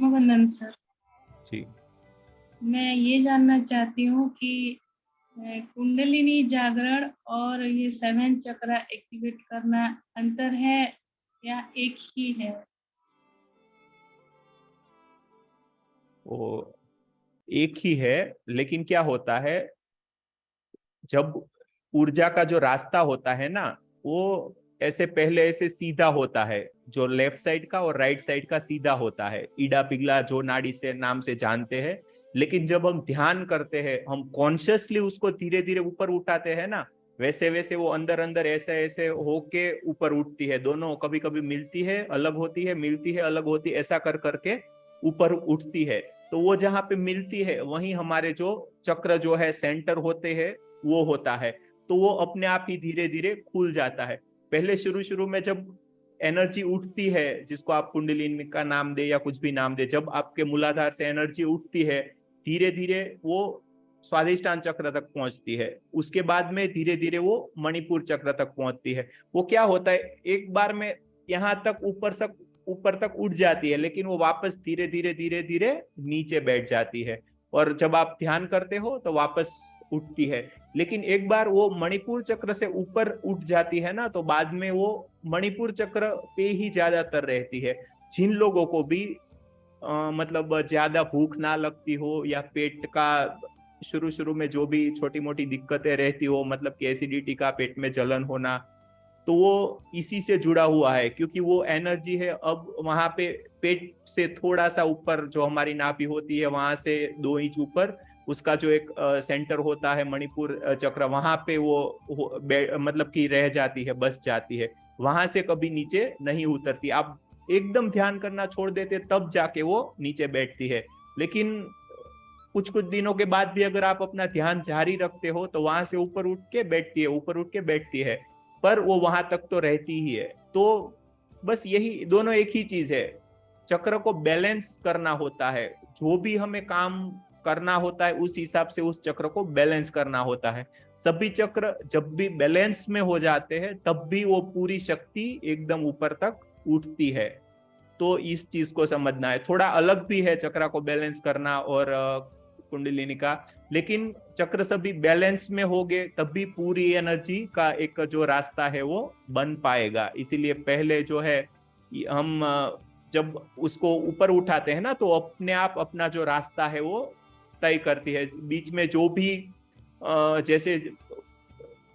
वंदन सर। जी। मैं ये जानना चाहती हूँ कि कुंडलिनी जागरण और ये 7 चक्रा एक्टिवेट करना अंतर है या एक ही है? वो एक ही है, लेकिन क्या होता है, जब ऊर्जा का जो रास्ता होता है ना, वो ऐसे पहले ऐसे सीधा होता है, जो लेफ्ट साइड का और राइट साइड का सीधा होता है, ईडा पिघला जो नाड़ी से नाम से जानते हैं। लेकिन जब हम ध्यान करते हैं, हम कॉन्शियसली उसको धीरे धीरे ऊपर उठाते हैं ना, वैसे वैसे वो अंदर अंदर ऐसे ऐसे होके ऊपर उठती है। दोनों कभी कभी मिलती है, अलग होती है, मिलती है, अलग होती है, ऐसा कर करके ऊपर उठती है। तो वो जहाँ पे मिलती है वहीं हमारे जो चक्र जो है सेंटर होते हैं वो होता है। तो वो अपने आप ही धीरे धीरे खुल जाता है। पहले शुरू शुरू में जब एनर्जी उठती है, जिसको आप कुंडलिनी का नाम दे या कुछ भी नाम दे, जब आपके मूलाधार से एनर्जी उठती है, धीरे धीरे वो स्वादिष्टान चक्र तक पहुंचती है। उसके बाद में धीरे धीरे वो मणिपुर चक्र तक पहुंचती है। वो क्या होता है, एक बार में यहाँ तक ऊपर तक उठ जाती है, लेकिन वो वापस धीरे धीरे धीरे धीरे नीचे बैठ जाती है। और जब आप ध्यान करते हो तो वापस उठती है। लेकिन एक बार वो मणिपुर चक्र से ऊपर उठ जाती है ना, तो बाद में वो मणिपुर चक्र पे ही ज्यादातर रहती है। जिन लोगों को भी मतलब ज्यादा भूख ना लगती हो, या पेट का शुरू शुरू में जो भी छोटी मोटी दिक्कतें रहती हो, मतलब कि एसिडिटी का, पेट में जलन होना, तो वो इसी से जुड़ा हुआ है। क्योंकि वो एनर्जी है अब वहां पे पेट से थोड़ा सा ऊपर, जो हमारी नाभि होती है वहां से 2 इंच ऊपर, उसका जो एक सेंटर होता है मणिपुर चक्र, वहां पे वो मतलब कि रह जाती है, बस जाती है। वहां से कभी नीचे नहीं उतरती। आप एकदम ध्यान करना छोड़ देते तब जाके वो नीचे बैठती है। लेकिन कुछ कुछ दिनों के बाद भी अगर आप अपना ध्यान जारी रखते हो तो वहां से ऊपर उठ के बैठती है, ऊपर उठ के बैठती है। पर वो वहां तक तो रहती ही है। तो बस यही दोनों एक ही चीज है। चक्र को बैलेंस करना होता है। जो भी हमें काम करना होता है उस हिसाब से उस चक्र को बैलेंस करना होता है। सभी चक्र जब भी बैलेंस में हो जाते हैं तब भी वो पूरी शक्ति एकदम ऊपर तक उठती है। तो इस चीज को समझना है। थोड़ा अलग भी है चक्र को बैलेंस करना और कुंडलिनी का। लेकिन चक्र सभी बैलेंस में हो गए तब भी पूरी एनर्जी का एक जो रास्ता है वो बन पाएगा। इसीलिए पहले जो है हम जब उसको ऊपर उठाते हैं ना, तो अपने आप अपना जो रास्ता है वो तय करती है। बीच में जो भी जैसे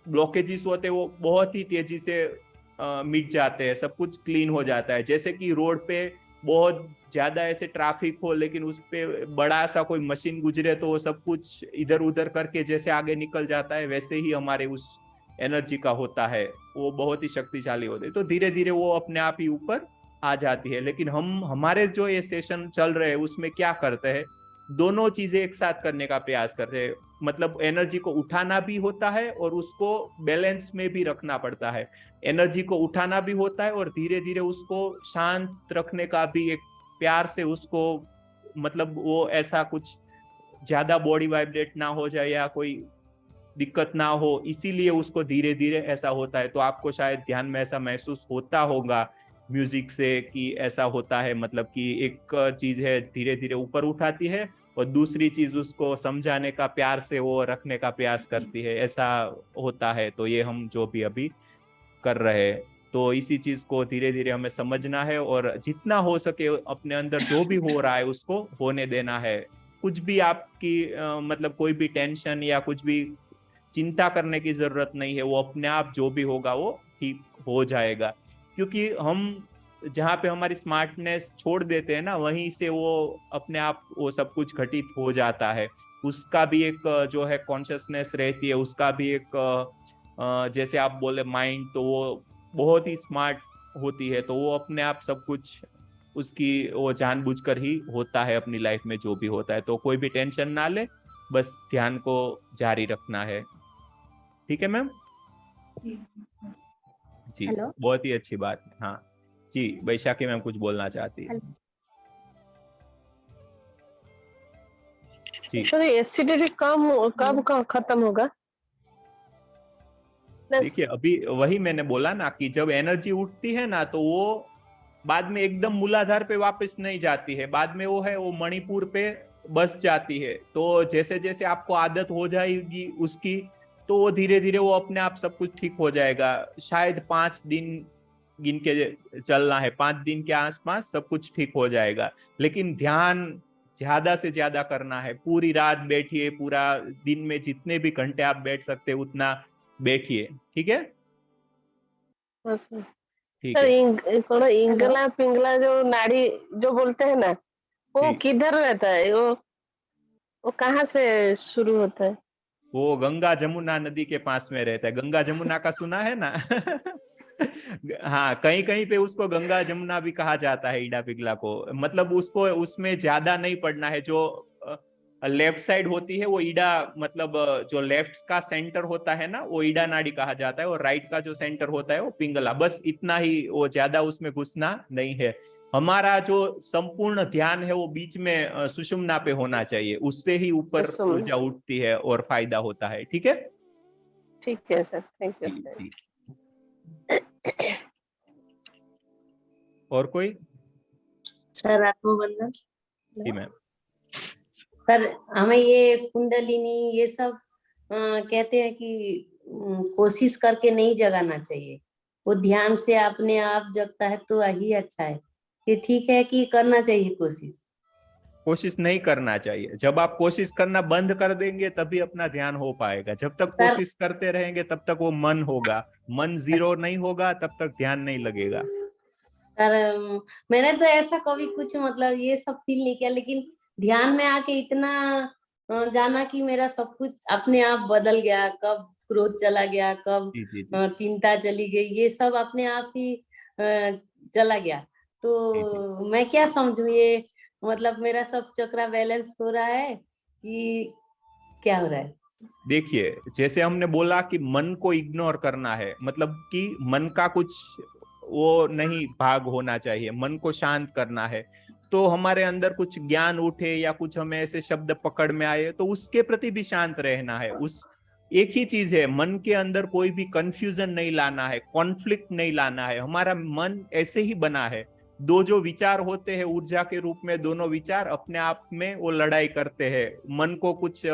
ब्लॉकेजेस होते हैं वो बहुत ही तेजी से मिट जाते हैं, सब कुछ क्लीन हो जाता है। जैसे कि रोड पे बहुत ज्यादा ऐसे ट्रैफिक हो, लेकिन उस पे बड़ा सा कोई मशीन गुजरे तो वो सब कुछ इधर उधर करके जैसे आगे निकल जाता है, वैसे ही हमारे उस एनर्जी का होता है। वो बहुत ही शक्तिशाली होते हैं, तो धीरे धीरे वो अपने आप ही ऊपर आ जाती है। लेकिन हम हमारे जो ये सेशन चल रहे हैं उसमें क्या करते हैं, दोनों चीजें एक साथ करने का प्रयास कर रहे हैं। मतलब एनर्जी को उठाना भी होता है और उसको बैलेंस में भी रखना पड़ता है। एनर्जी को उठाना भी होता है और धीरे धीरे उसको शांत रखने का भी, एक प्यार से उसको, मतलब वो ऐसा कुछ ज्यादा बॉडी वाइब्रेट ना हो जाए या कोई दिक्कत ना हो, इसीलिए उसको धीरे धीरे ऐसा होता है। तो आपको शायद ध्यान में ऐसा महसूस होता होगा म्यूजिक से कि ऐसा होता है, मतलब कि एक चीज है धीरे धीरे ऊपर उठाती है और दूसरी चीज उसको समझाने का, प्यार से वो रखने का प्रयास करती है, ऐसा होता है। तो ये हम जो भी अभी कर रहे हैं, तो इसी चीज को धीरे धीरे हमें समझना है और जितना हो सके अपने अंदर जो भी हो रहा है उसको होने देना है। कुछ भी आपकी मतलब कोई भी टेंशन या कुछ भी चिंता करने की जरूरत नहीं है। वो अपने आप जो भी होगा वो ठीक हो जाएगा। क्योंकि हम जहाँ पे हमारी स्मार्टनेस छोड़ देते हैं ना, वहीं से वो अपने आप वो सब कुछ घटित हो जाता है। उसका भी एक जो है कॉन्शियसनेस रहती है, उसका भी एक जैसे आप बोले माइंड, तो वो बहुत ही स्मार्ट होती है। तो वो अपने आप सब कुछ उसकी वो जानबूझकर ही होता है अपनी लाइफ में जो भी होता है। तो कोई भी टेंशन ना ले, बस ध्यान को जारी रखना है। ठीक है मैम? जी, हेलो। बहुत ही अच्छी बात है। हाँ जी, वैशाखी मैम कुछ बोलना चाहती है। जी सर एसिडिटी कब खत्म होगा? देखिए, अभी वही मैंने बोला ना कि जब एनर्जी उठती है ना, तो वो बाद में एकदम मूलाधार पे वापस नहीं जाती है, बाद में वो है वो मणिपुर पे बस जाती है। तो जैसे जैसे आपको आदत हो जाएगी उसकी, तो वो धीरे धीरे वो अपने आप सब कुछ ठीक हो जाएगा। शायद 5 दिन गिन के चलना है, 5 दिन के आसपास सब कुछ ठीक हो जाएगा। लेकिन ध्यान ज्यादा से ज्यादा करना है, पूरी रात बैठिए, पूरा दिन में जितने भी घंटे आप बैठ सकते हैं उतना बैठिए, ठीक है? अच्छा। ठीक तो है कौन इंगला पिंगला जो नाड़ी जो बोलते हैं ना, वो जी। किधर रहता है? वो कहाँ से शुरू होता है? वो गंगा जमुना नदी के पास में रहता है। गंगा जमुना का सुना है ना? हाँ, कहीं कहीं पे उसको गंगा जमुना भी कहा जाता है, ईडा पिघला को। मतलब उसको उसमें ज्यादा नहीं पढ़ना है। जो लेफ्ट साइड होती है वो ईडा, मतलब जो लेफ्ट का सेंटर होता है ना, वो ईडा नाड़ी कहा जाता है, और राइट का जो सेंटर होता है वो पिंगला। बस इतना ही, वो ज्यादा उसमें घुसना नहीं है। हमारा जो संपूर्ण ध्यान है वो बीच में सुषुम्ना पे होना चाहिए, उससे ही ऊपर सुषुम्ना। ऊर्जा उठती है और फायदा होता है, ठीक है? ठीक है sir, thank you ji sir. जी। और कोई? सर आत्मबंधन। जी मैम। सर हमें ये कुंडलिनी ये सब कहते हैं कि कोशिश करके नहीं जगाना चाहिए, वो ध्यान से अपने आप जगता है तो यही अच्छा है। ये ठीक है कि करना चाहिए कोशिश? कोशिश नहीं करना चाहिए। जब आप कोशिश करना बंद कर देंगे तभी अपना ध्यान हो पाएगा। जब तक सर कोशिश करते रहेंगे तब तक वो मन होगा। मन जीरो नहीं होगा तब तक ध्यान नहीं लगेगा। सर मैंने तो ऐसा कभी कुछ मतलब ये सब फील नहीं किया, लेकिन ध्यान में आके इतना जाना कि मेरा सब कुछ अपने आप बदल गया। कब क्रोध चला गया, कब जी जी जी चिंता चली गई, ये सब अपने आप ही चला गया। जी जी। तो मैं क्या समझूं, ये मतलब मेरा सब चक्रा बैलेंस हो रहा है कि क्या हो रहा है? देखिए, जैसे हमने बोला कि मन को इग्नोर करना है, मतलब कि मन का कुछ वो नहीं भाग होना चाहिए, मन को शांत करना है। तो हमारे अंदर कुछ ज्ञान उठे या कुछ हमें ऐसे शब्द पकड़ में आए तो उसके प्रति भी शांत रहना है। उस एक ही चीज है, मन के अंदर कोई भी कंफ्यूजन नहीं लाना है, कॉन्फ्लिक्ट नहीं लाना है। हमारा मन ऐसे ही बना है। दो जो विचार होते हैं ऊर्जा के रूप में, दोनों विचार अपने आप में वो लड़ाई करते हैं। मन को कुछ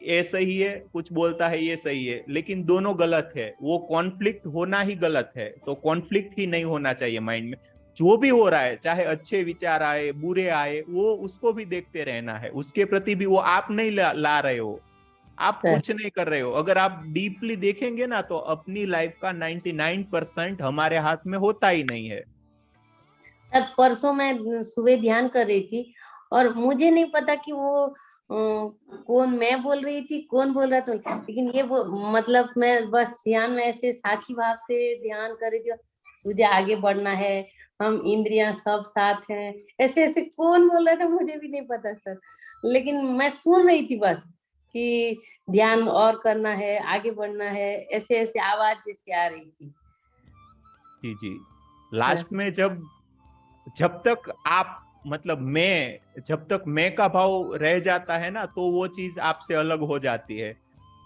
ये सही है, कुछ बोलता है ये सही है, लेकिन दोनों गलत है। वो कॉन्फ्लिक्ट होना ही गलत है। तो कॉन्फ्लिक्ट ही नहीं होना चाहिए माइंड में। जो भी हो रहा है, चाहे अच्छे विचार आए बुरे आए, वो उसको भी देखते रहना है। उसके प्रति भी वो आप नहीं ला रहे हो, आप सर कुछ नहीं कर रहे हो। अगर आप डीपली देखेंगे ना तो अपनी लाइफ का 99% हमारे हाथ में होता ही नहीं है। सर परसों मैं सुबह ध्यान कर रही थी और मुझे नहीं पता कि वो कौन मैं बोल रही थी, कौन बोल रहा था, लेकिन ये वो मतलब मैं बस ध्यान में ऐसे साखी भाव से ध्यान कर रही थी। तुझे आगे बढ़ना है, हम इंद्रियां सब साथ हैं, ऐसे ऐसे कौन बोल रहा था मुझे भी नहीं पता सर, लेकिन मैं सुन रही थी बस कि ध्यान और करना है, आगे बढ़ना है, ऐसे ऐसे आवाज जैसी आ रही थी। जी जी। लास्ट में जब तक आप, मतलब जब तक मैं का भाव रह जाता है ना, तो वो चीज आपसे अलग हो जाती है।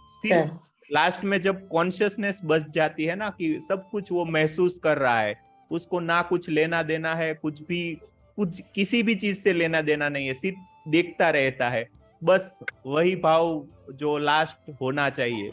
सिर्फ सर लास्ट में जब कॉन्शियसनेस बच जाती है ना, कि सब कुछ वो महसूस कर रहा है, उसको ना कुछ लेना देना है, कुछ भी, कुछ किसी भी चीज से लेना देना नहीं है, सिर्फ देखता रहता है। बस वही भाव जो लास्ट होना चाहिए।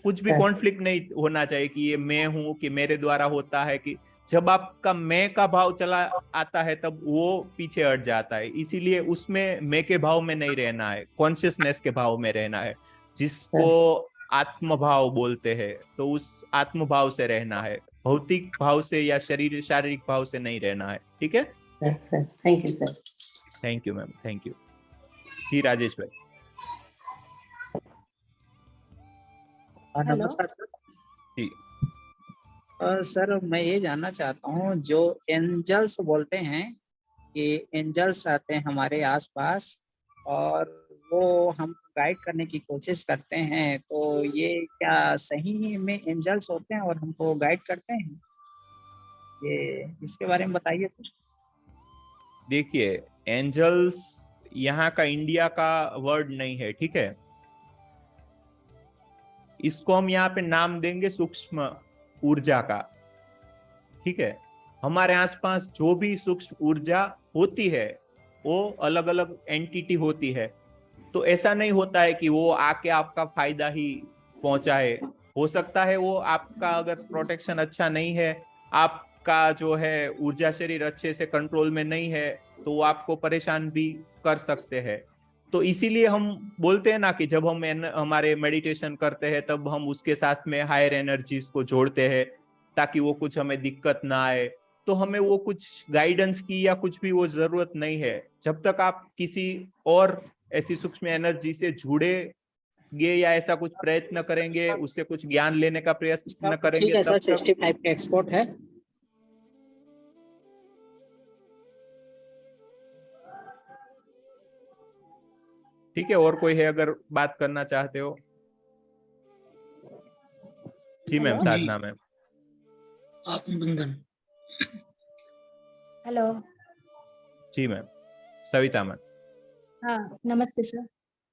कुछ भी सर कॉन्फ्लिक्ट नहीं होना चाहिए कि ये मैं हूं, कि मेरे द्वारा होता है। कि जब आपका मैं का भाव चला आता है तब वो पीछे हट जाता है। इसीलिए उसमें मैं के भाव में नहीं रहना है, कॉन्शियसनेस के भाव में रहना है, जिसको सर आत्म भाव बोलते हैं। तो उस आत्म भाव से रहना है, भौतिक भाव से या शारीरिक भाव से नहीं रहना है, ठीक है? Sir sir thank you sir. Thank you ma'am, thank you. जी राजेश भाई। हेलो। नमस्कार सर। जी सर मैं ये जानना चाहता हूँ, जो एंजल्स बोलते हैं कि एंजल्स रहते हैं हमारे आसपास और वो हम गाइड करने की कोशिश करते हैं, तो ये क्या सही में एंजल्स होते हैं और हमको गाइड करते हैं? ये इसके बारे में बताइए सर। देखिए, एंजल्स यहाँ का इंडिया का वर्ड नहीं है, ठीक है? इसको हम यहाँ पे नाम देंगे सूक्ष्म ऊर्जा का, ठीक है? हमारे आसपास जो भी सूक्ष्म ऊर्जा होती है वो अलग अलग एंटिटी होती है। तो ऐसा नहीं होता है कि वो आके आपका फायदा ही पहुंचाए। हो सकता है वो आपका अगर प्रोटेक्शन अच्छा नहीं है, आपका जो है ऊर्जा शरीर अच्छे से कंट्रोल में नहीं है, तो वो आपको परेशान भी कर सकते हैं। तो इसीलिए हम बोलते हैं ना कि जब हम हमारे मेडिटेशन करते हैं तब हम उसके साथ में हायर एनर्जीज को जोड़ते हैं ताकि वो कुछ हमें दिक्कत ना आए। तो हमें वो कुछ गाइडेंस की या कुछ भी वो जरूरत नहीं है। जब तक आप किसी और ऐसी सूक्ष्म एनर्जी से जुड़ेंगे या ऐसा कुछ प्रयत्न करेंगे, उससे कुछ ज्ञान लेने का प्रयत्न सब करेंगे, ठीक है सर, तब तक 65 का एक्सपोर्ट है। ठीक है। और कोई है अगर बात करना चाहते हो? जी मैम, हेलो साधना मैम। आत्मबंधन। हेलो। जी मैम, सविता मैम। हाँ, नमस्ते सर।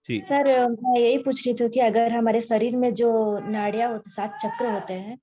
जी सर मैं यही पूछ रही थी कि अगर हमारे शरीर में जो नाड़ियाँ होते 7 चक्र होते हैं